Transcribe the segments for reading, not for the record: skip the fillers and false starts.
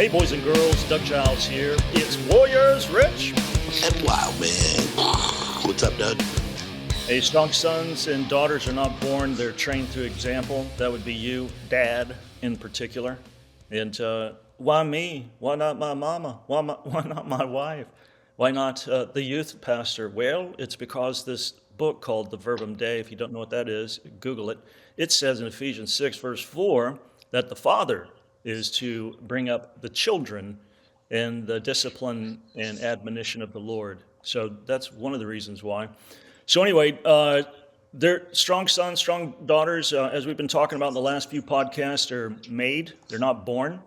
Hey, boys and girls, Doug Giles here. It's Warriors Rich. And Wildmen. What's up, Doug? Hey, strong sons and daughters are not born, they're trained through example. That would be you, Dad, in particular. And why me? Why not my mama? Why not my wife? Why not the youth pastor? Well, it's because this book called The Verbum Dei, if you don't know what that is, Google it. It says in Ephesians 6, verse 4, that the father is to bring up the children in the discipline and admonition of the Lord. So that's one of the reasons why. So anyway, they're strong sons, strong daughters, as we've been talking about in the last few podcasts, are made. They're not born.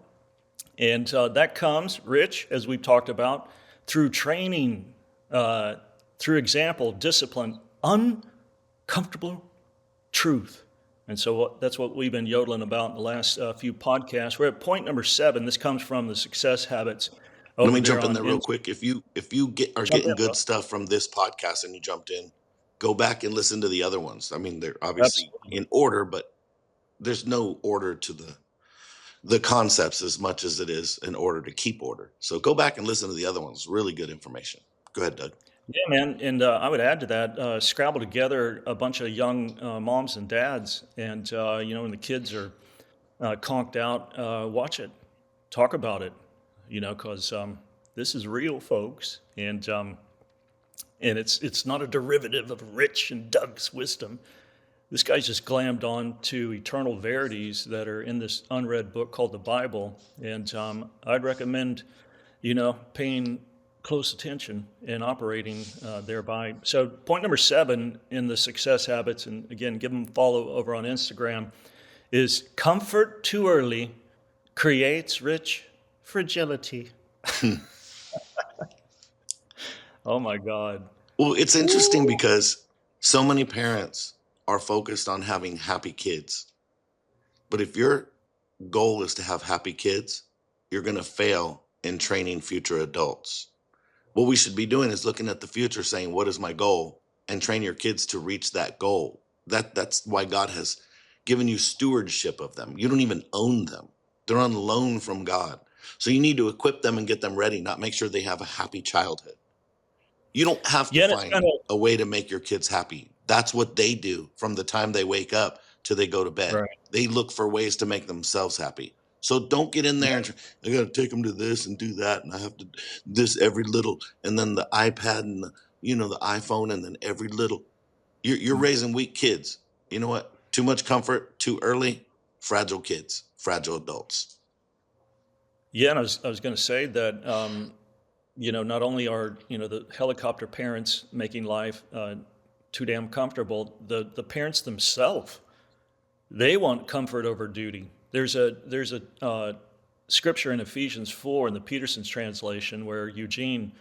And that comes, Rich, as we've talked about, through training, through example, discipline, uncomfortable truth. And so that's what we've been yodeling about in the last few podcasts. We're at point number 7. This comes from the Success Habits. Let me jump in there real quick. If you are Jump getting in, bro. good stuff from this podcast and you jumped in, go back and listen to the other ones. I mean, they're obviously Absolutely. in order, but there's no order to the concepts as much as it is in order to keep order. So go back and listen to the other ones. Really good information. Go ahead, Doug. Yeah, man. And I would add to that, scrabble together a bunch of young moms and dads. And, when the kids are conked out, watch it, talk about it, because this is real, folks. And it's not a derivative of Rich and Doug's wisdom. This guy's just glammed on to eternal verities that are in this unread book called the Bible. And I'd recommend, paying close attention and operating thereby. So point number 7 in the Success Habits, and again, give them a follow over on Instagram, is comfort too early creates rich fragility. Oh my God. Well, it's interesting because so many parents are focused on having happy kids. But if your goal is to have happy kids, you're going to fail in training future adults. What we should be doing is looking at the future saying, what is my goal? And train your kids to reach that goal. That's why God has given you stewardship of them. You don't even own them. They're on loan from God. So you need to equip them and get them ready, not make sure they have a happy childhood. You don't have to Yeah, and it's kind find of a way to make your kids happy. That's what they do from the time they wake up till they go to bed. right. They look for ways to make themselves happy. So don't get in there and I got to take them to this and do that, and I have to this every little, and then the iPad and the iPhone, and then every little. You're raising weak kids. You know what? Too much comfort, too early, fragile kids, fragile adults. Yeah, and I was going to say that, not only are, the helicopter parents making life too damn comfortable, the parents themselves, they want comfort over duty. There's a scripture in Ephesians 4 in the Peterson's translation where Eugene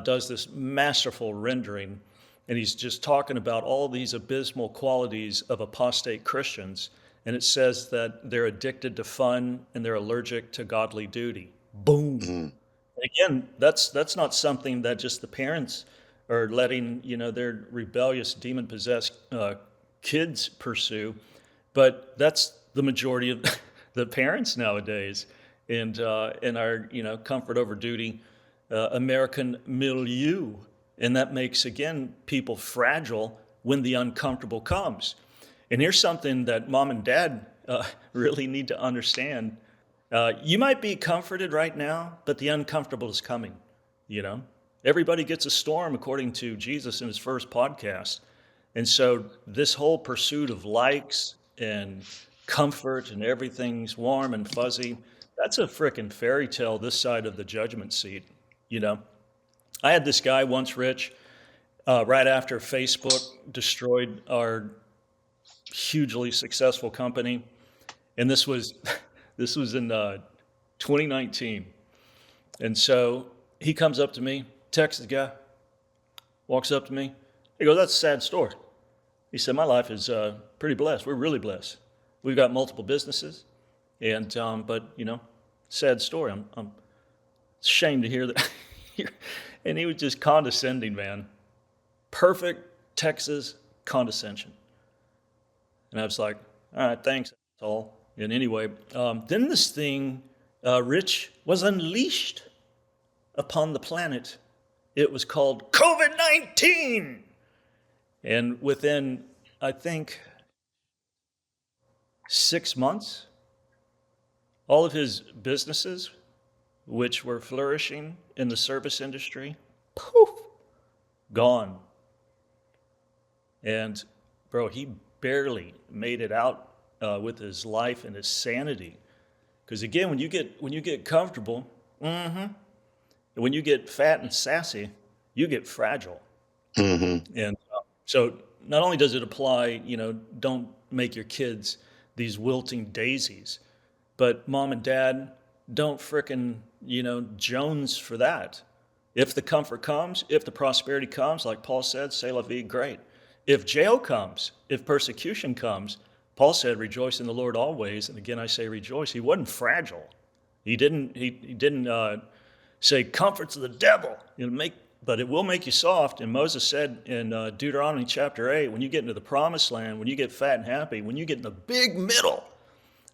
does this masterful rendering, and he's just talking about all these abysmal qualities of apostate Christians. And it says that they're addicted to fun and they're allergic to godly duty. Boom. Mm. Again, that's not something that just the parents are letting their rebellious, demon-possessed kids pursue, but that's the majority of the parents nowadays, and in our comfort over duty American milieu, and that makes again people fragile when the uncomfortable comes. And here's something that mom and dad really need to understand. You might be comforted right now, but the uncomfortable is coming, you know? Everybody gets a storm, according to Jesus in his first podcast. And so this whole pursuit of likes and comfort and everything's warm and fuzzy, that's a frickin' fairy tale this side of the judgment seat, you know? I had this guy once, Rich, right after Facebook destroyed our hugely successful company. And this was this was in 2019. And so he comes up to me, texts the guy, walks up to me. He goes, "That's a sad story." He said, "My life is pretty blessed. We're really blessed. We've got multiple businesses, and but sad story. I'm ashamed to hear that." And he was just condescending, man. Perfect Texas condescension. And I was like, "All right, thanks, that's all." And anyway, then this thing Rich was unleashed upon the planet. It was called COVID-19. And within, I think, 6 months, all of his businesses, which were flourishing in the service industry, poof, gone. And bro, he barely made it out with his life and his sanity. Because again, when you get comfortable, when you get fat and sassy, you get fragile. Hmm. And so not only does it apply, don't make your kids these wilting daisies, but mom and dad, don't frickin', Jones for that. If the comfort comes, if the prosperity comes, like Paul said, c'est la vie, great. If jail comes, if persecution comes, Paul said, rejoice in the Lord always. And again, I say rejoice. He wasn't fragile. He didn't say comforts of the devil. But it will make you soft. And Moses said in Deuteronomy chapter 8, when you get into the promised land, when you get fat and happy, when you get in the big middle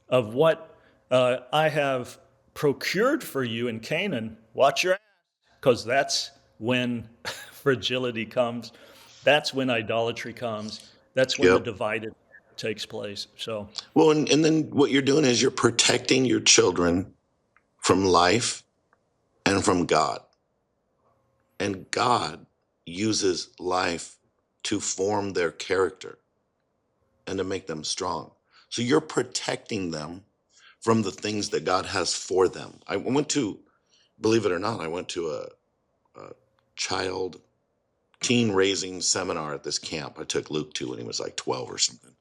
of what I have procured for you in Canaan, watch your ass, because that's when fragility comes. That's when idolatry comes. That's when the Yep. divided takes place. So, Well, and then what you're doing is you're protecting your children from life and from God. And God uses life to form their character and to make them strong. So you're protecting them from the things that God has for them. I went to, believe it or not, I went to a child teen raising seminar at this camp. I took Luke to when he was like 12 or something.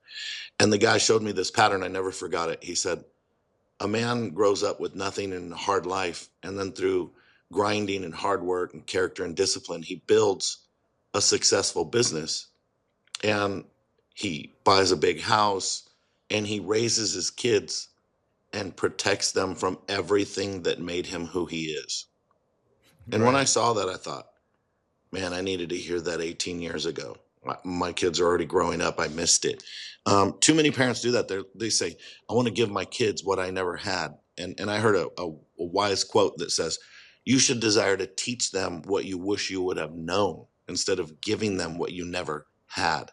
And the guy showed me this pattern. I never forgot it. He said, a man grows up with nothing in a hard life, and then through grinding and hard work and character and discipline, he builds a successful business, and he buys a big house, and he raises his kids and protects them from everything that made him who he is. And when I right. saw that, I thought, man, I needed to hear that 18 years ago. My kids are already growing up. I missed it. Too many parents do that. They say, I want to give my kids what I never had. And I heard a wise quote that says, you should desire to teach them what you wish you would have known instead of giving them what you never had.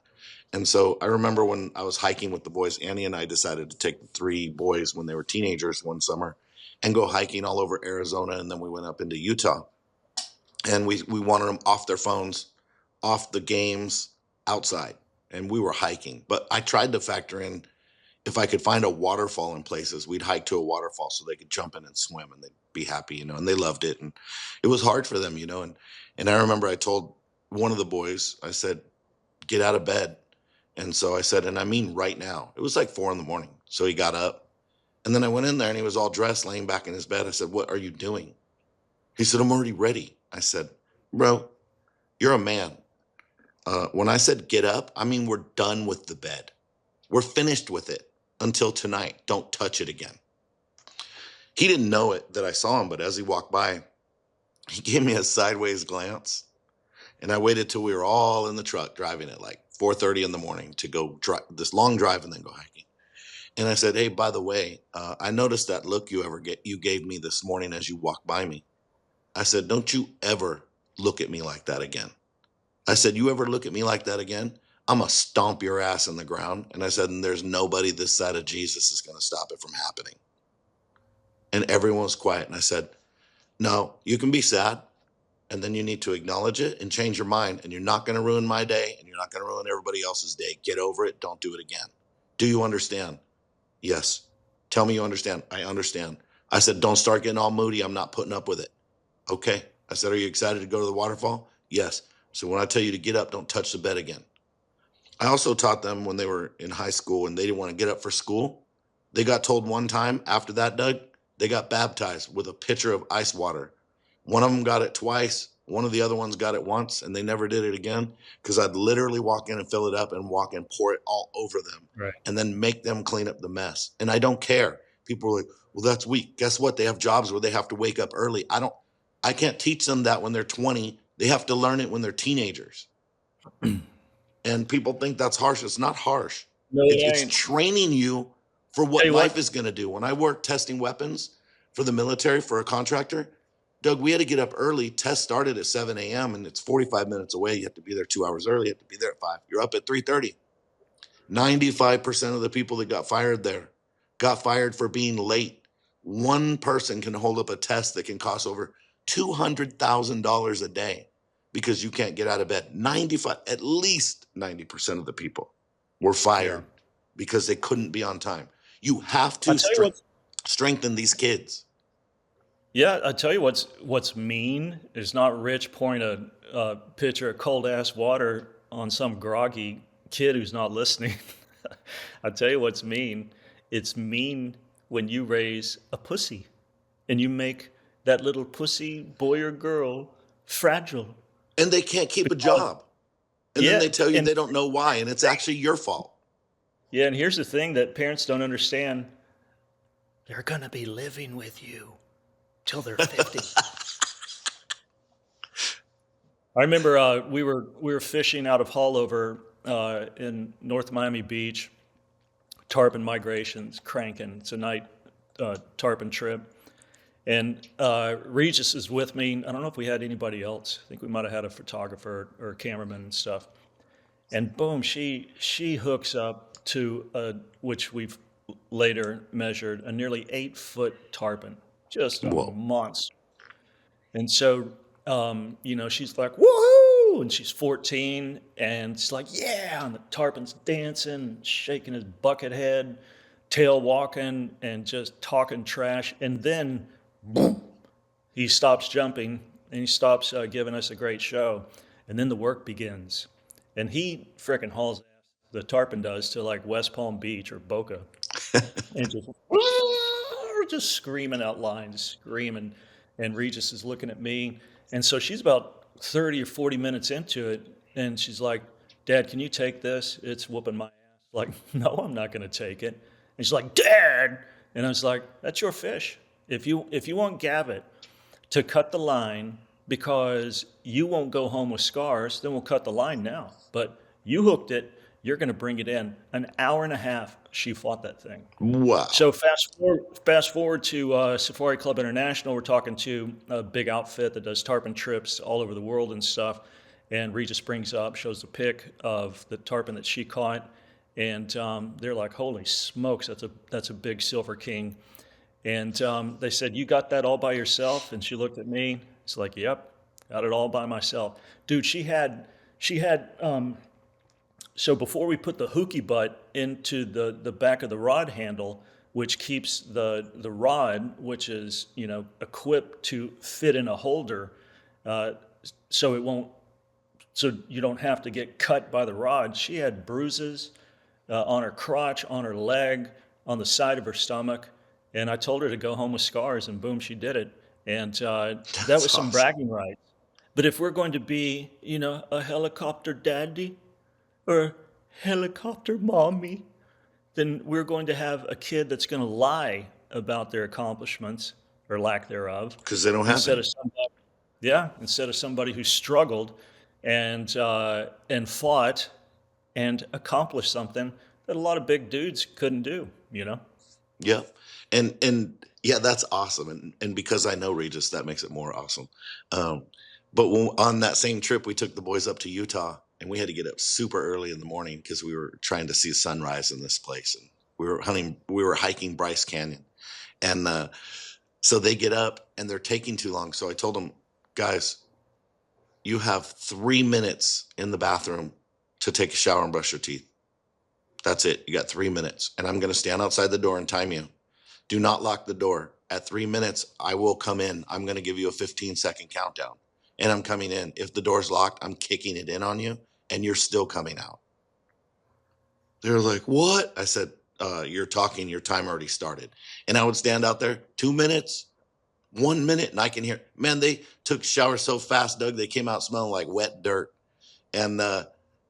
And so I remember when I was hiking with the boys, Annie and I decided to take the three boys when they were teenagers one summer and go hiking all over Arizona. And then we went up into Utah, and we wanted them off their phones, off the games, outside. And we were hiking. But I tried to factor in, if I could find a waterfall in places, we'd hike to a waterfall so they could jump in and swim and they'd be happy, and they loved it. And it was hard for them, and I remember I told one of the boys, I said, get out of bed. And so I said, and I mean right now. It was like 4 a.m. So he got up. And then I went in there and he was all dressed, laying back in his bed. I said, what are you doing? He said, I'm already ready. I said, bro, you're a man. When I said get up, I mean we're done with the bed. We're finished with it until tonight. Don't touch it again. He didn't know it that I saw him, but as he walked by, he gave me a sideways glance. And I waited till we were all in the truck driving at like 4:30 in the morning to go this long drive and then go hiking. And I said, hey, by the way, I noticed that look you gave me this morning as you walked by me. I said, don't you ever look at me like that again. I said, you ever look at me like that again, I'm going to stomp your ass in the ground. And I said, and there's nobody this side of Jesus is going to stop it from happening. And everyone was quiet. And I said, no, you can be sad. And then you need to acknowledge it and change your mind. And you're not going to ruin my day. And you're not going to ruin everybody else's day. Get over it. Don't do it again. Do you understand? Yes. Tell me you understand. I understand. I said, don't start getting all moody. I'm not putting up with it. Okay. I said, are you excited to go to the waterfall? Yes. So when I tell you to get up, don't touch the bed again. I also taught them when they were in high school and they didn't want to get up for school. They got told one time after that, Doug, they got baptized with a pitcher of ice water. One of them got it twice. One of the other ones got it once, and they never did it again, because I'd literally walk in and fill it up and walk and pour it all over them Right. and then make them clean up the mess. And I don't care. People are like, well, that's weak. Guess what? They have jobs where they have to wake up early. I can't teach them that when they're 20. They have to learn it when they're teenagers. And people think that's harsh. It's not harsh. No, It's it it's ain't. training you for Tell what you life what, is going to do. When I worked testing weapons for the military for a contractor. Doug, we had to get up early. Test started at 7 a.m. and it's 45 minutes away. You have to be there 2 hours early. You have to be there at 5. You're up at 3:30. 95% of the people that got fired there got fired for being late. One person can hold up a test that can cost over $200,000 a day because you can't get out of bed. At least 90% of the people were fired because they couldn't be on time. You have I to tell you what, strengthen these kids. yeah, I tell you what's mean is not Rich pouring a pitcher of cold ass water on some groggy kid who's not listening. I tell you what's mean. It's mean when you raise a pussy and you make that little pussy boy or girl fragile. And they can't keep a Because job. And then yeah, they tell you and they don't know why. And it's actually your fault. yeah, and here's the thing that parents don't understand. They're gonna be living with you till they're 50. I remember we were fishing out of Haulover in North Miami Beach, tarpon migrations, cranking. It's a night tarpon trip, and Regis is with me. I don't know if we had anybody else. I think we might have had a photographer or a cameraman and stuff. And boom, she hooks up to which we've later measured a nearly 8 foot tarpon, just a Whoa. monster. And so, she's like, woohoo! And she's 14, and she's like, yeah! And the tarpon's dancing, shaking his bucket head, tail walking, and just talking trash. And then, boom, he stops jumping, and he stops giving us a great show. And then the work begins. And he frickin' hauls ass, the tarpon does, to like West Palm Beach or Boca, and just screaming out lines, screaming. And Regis is looking at me. And so she's about 30 or 40 minutes into it. And she's like, Dad, can you take this? It's whooping my ass. Like, no, I'm not going to take it. And she's like, Dad. And I was like, that's your fish. If you want Gavitt to cut the line because you won't go home with scars, then we'll cut the line now. But you hooked it. You're going to bring it in. An hour and a half, she fought that thing. Wow. So fast forward to Safari Club International. We're talking to a big outfit that does tarpon trips all over the world and stuff. And Regis brings up, shows the pic of the tarpon that she caught, and they're like, "Holy smokes, that's a big silver king." And they said, "You got that all by yourself?" And she looked at me. It's like, "Yep, got it all by myself, dude." She had. So before we put the hooky butt into the back of the rod handle, which keeps the rod, which is equipped to fit in a holder, so it won't, so you don't have to get cut by the rod. She had bruises on her crotch, on her leg, on the side of her stomach, and I told her to go home with scars, and boom, she did it. And that That's was some awesome. bragging rights. But if we're going to be, a helicopter daddy or helicopter mommy, then we're going to have a kid that's going to lie about their accomplishments or lack thereof, Because they don't have instead any. of somebody, yeah, instead of somebody who struggled and fought and accomplished something that a lot of big dudes couldn't do. Yeah. And yeah, that's awesome. And because I know Regis, that makes it more awesome. Um, but on that same trip, we took the boys up to Utah and we had to get up super early in the morning because we were trying to see sunrise in this place. And we were hiking Bryce Canyon. And so they get up and they're taking too long. So I told them, guys, you have 3 minutes in the bathroom to take a shower and brush your teeth. That's it. You got 3 minutes. And I'm going to stand outside the door and time you. Do not lock the door. At 3 minutes, I will come in. I'm going to give you a 15-second countdown. And I'm coming in. If the door's locked, I'm kicking it in on you, and you're still coming out. They're like, what? I said, you're talking. Your time already started. And I would stand out there, 2 minutes, 1 minute, and I can hear. Man, they took showers so fast, Doug, they came out smelling like wet dirt. And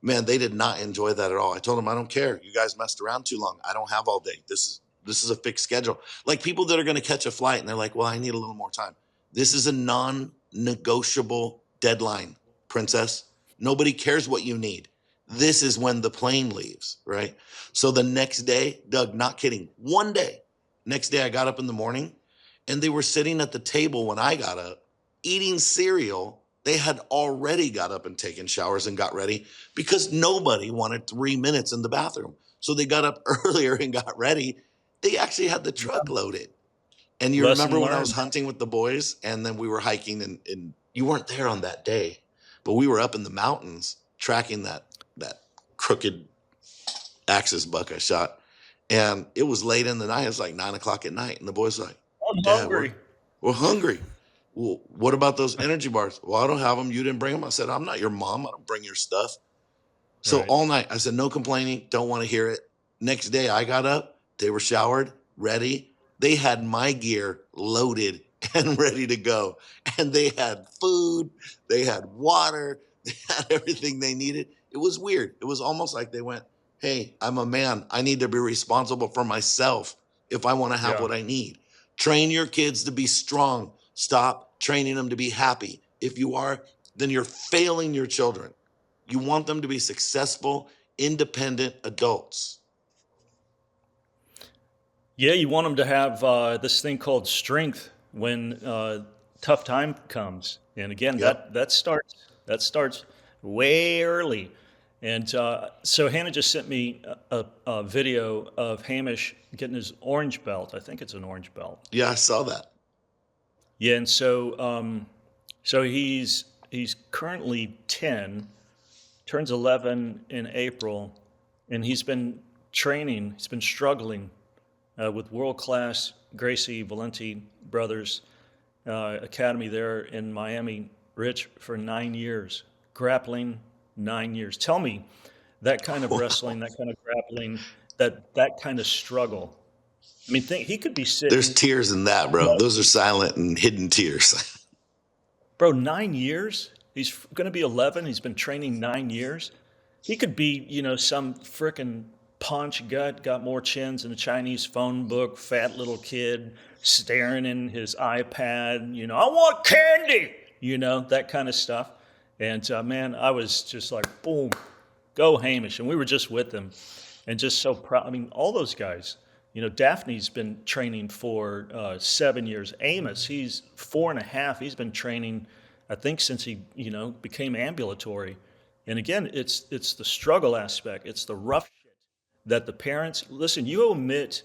man, they did not enjoy that at all. I told them, I don't care. You guys messed around too long. I don't have all day. This is a fixed schedule. Like people that are going to catch a flight and they're like, well, I need a little more time. This is a non-negotiable deadline, princess. Nobody cares what you need. This is when the plane leaves, right? So the next day, Doug, not kidding, one day, next day I got up in the morning and they were sitting at the table when I got up eating cereal. They had already got up and taken showers and got ready because nobody wanted 3 minutes in the bathroom. So they got up earlier and got ready. They actually had the truck loaded. And you remember Lesson when I was learned. hunting with the boys and then we were hiking and you weren't there on that day, but we were up in the mountains tracking that crooked axis buck I shot. And it was late in the night. It was like 9 o'clock at night. And the boys were like, I'm Dad, hungry. we're hungry. Well, what about those energy bars? Well, I don't have them. You didn't bring them. I said, I'm not your mom. I don't bring your stuff. So Right. all night I said, no complaining. Don't want to hear it. Next day I got up. They were showered, ready. They had my gear loaded and ready to go. And they had food. They had water. They had everything they needed. It was weird. It was almost like they went, hey, I'm a man. I need to be responsible for myself if I want to have Yeah. what I need. Train your kids to be strong. Stop training them to be happy. If you are, then you're failing your children. You want them to be successful, independent adults. Yeah, you want them to have this thing called strength when tough time comes. And again, Yep. that starts way early. And so Hannah just sent me a video of Hamish getting his orange belt. I think it's an orange belt. Yeah, I saw that. Yeah, and so he's currently 10, turns 11 in April, and he's been training. He's been struggling with world class Gracie Valenti Brothers Academy there in Miami, Rich, for 9 years, grappling 9 years. Tell me that kind of wrestling, that kind of grappling, that kind of struggle. I mean, think he could be There's sitting, tears in that, bro. Those are silent and hidden tears. bro, 9 years. He's going to be 11. He's been training 9 years. He could be, some frickin' paunch gut, got more chins than a Chinese phone book, fat little kid staring in his iPad, I want candy, that kind of stuff. And man, I was just like, boom, go Hamish. And we were just with them and just so proud. I mean, all those guys, Daphne's been training for 7 years. Amos, he's 4.5. He's been training, I think, since he, became ambulatory. And again, it's the struggle aspect. It's the rough shit that the parents listen. You omit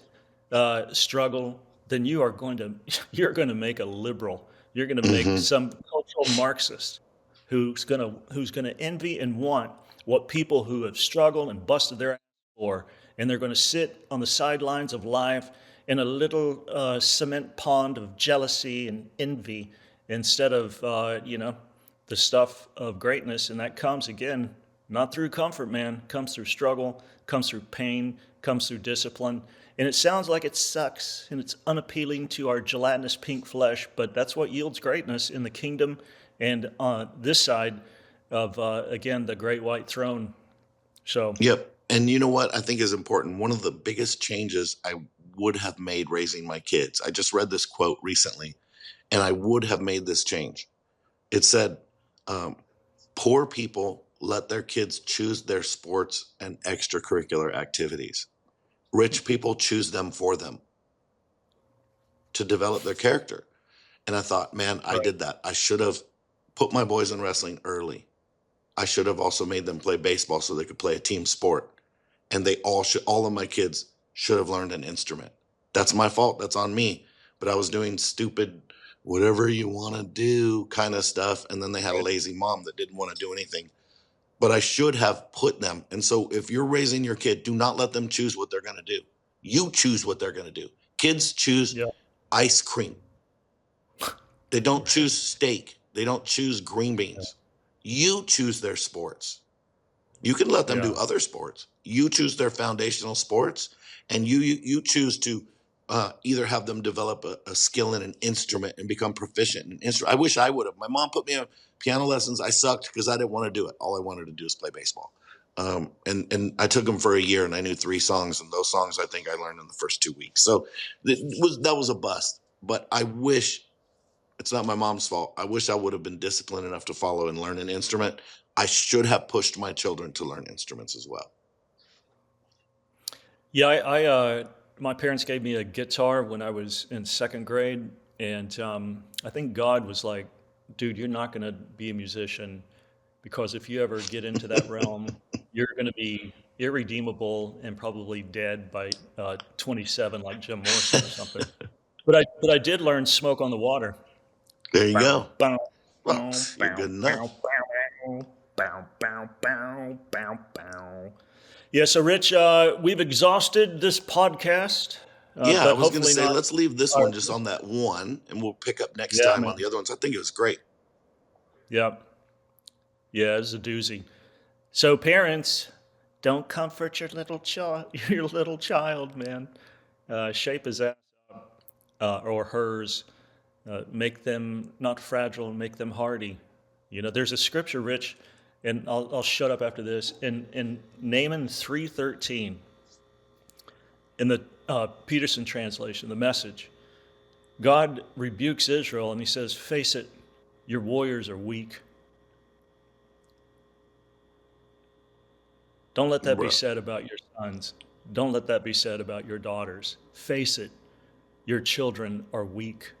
struggle, then you are going to you're going to make a liberal. You're going to make Hmm. some cultural Marxist who's going to envy and want what people who have struggled and busted their ass for, and they're going to sit on the sidelines of life in a little cement pond of jealousy and envy instead of the stuff of greatness. And that comes again not through comfort, man. It comes through struggle, comes through pain, comes through discipline. And it sounds like it sucks and it's unappealing to our gelatinous pink flesh, but that's what yields greatness in the kingdom and on this side of, again, the great white throne. So, Yep. And you know what I think is important? One of the biggest changes I would have made raising my kids. I just read this quote recently, and I would have made this change. It said, um, poor people let their kids choose their sports and extracurricular activities. Rich people choose them for them to develop their character. And I thought, man, I right. did that. I should have put my boys in wrestling early. I should have also made them play baseball so they could play a team sport. And all of my kids should have learned an instrument. That's my fault. That's on me. But I was doing stupid, whatever you want to do kind of stuff. And then they had a Right. lazy mom that didn't want to do anything. But I should have put them. And so if you're raising your kid, do not let them choose what they're going to do. You choose what they're going to do. Kids choose Yeah. ice cream. They don't Right. choose steak. They don't choose green Yeah. beans. You choose their sports. You can let them do Yeah. other sports. You choose their foundational sports, and you choose to either have them develop a skill in an instrument and become proficient in an instrument. I wish I would have. My mom put me on piano lessons. I sucked because I didn't want to do it. All I wanted to do is play baseball. And I took them for a year, and I knew 3 songs, and those songs I think I learned in the first 2 weeks. So that was a bust. But I wish it's not my mom's fault. I wish I would have been disciplined enough to follow and learn an instrument. I should have pushed my children to learn instruments as well. Yeah, my parents gave me a guitar when I was in second grade, And I think God was like, dude, you're not going to be a musician because if you ever get into that realm, you're going to be irredeemable and probably dead by 27, like Jim Morrison or something. But I did learn "Smoke on the Water." There you Bow, go. bow, Well, bow, you're bow, good bow, enough. bow, bow, bow, bow, bow, bow. Yeah, so Rich, we've exhausted this podcast, Yeah, I but was going to hopefully say, not let's leave this our one just on listeners. that one, and we'll pick up next Yeah, time on man. the other ones. I think it was great. Yeah, yeah, it's a doozy. So parents, don't comfort your little child, your little child, man. Shape his ass or hers. Make them not fragile, make them hardy. You know, there's a scripture, Rich, and I'll shut up after this. In Naaman 3:13, in the Peterson translation, the Message, God rebukes Israel and he says, "Face it, your warriors are weak. Don't let that be Bro. said about your sons. Don't let that be said about your daughters. Face it, your children are weak."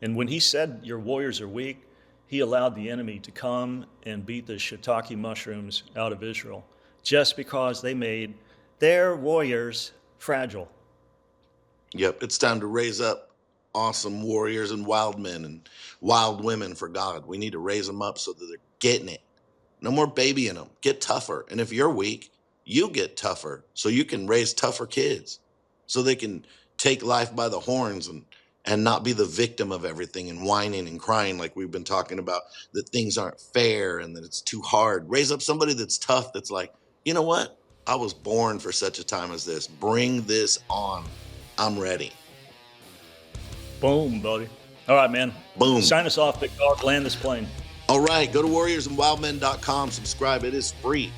And when he said your warriors are weak, he allowed the enemy to come and beat the shiitake mushrooms out of Israel just because they made their warriors fragile. Yep, it's time to raise up awesome warriors and wild men and wild women for God. We need to raise them up so that they're getting it. No more babying them. Get tougher. And if you're weak, you get tougher so you can raise tougher kids so they can take life by the horns and not be the victim of everything and whining and crying like we've been talking about that things aren't fair and that it's too hard. Raise up somebody that's tough, that's like, you know what? I was born for such a time as this. Bring this on. I'm ready. Boom, buddy. All right, man. Boom. Sign us off, big dog. Land this plane. All right, go to warriorsandwildmen.com, subscribe. It is free.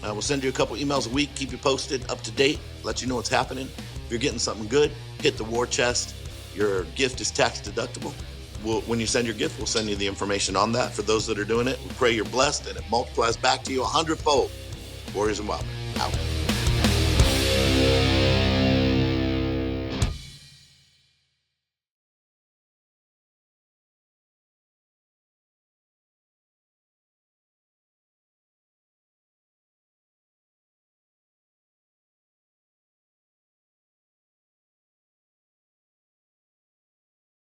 We'll send you a couple emails a week, keep you posted, up to date, let you know what's happening. If you're getting something good, hit the war chest. Your gift is tax deductible. When you send your gift, we'll send you the information on that. For those that are doing it, we pray you're blessed and it multiplies back to you 100-fold. Warriors and Wildmen, out.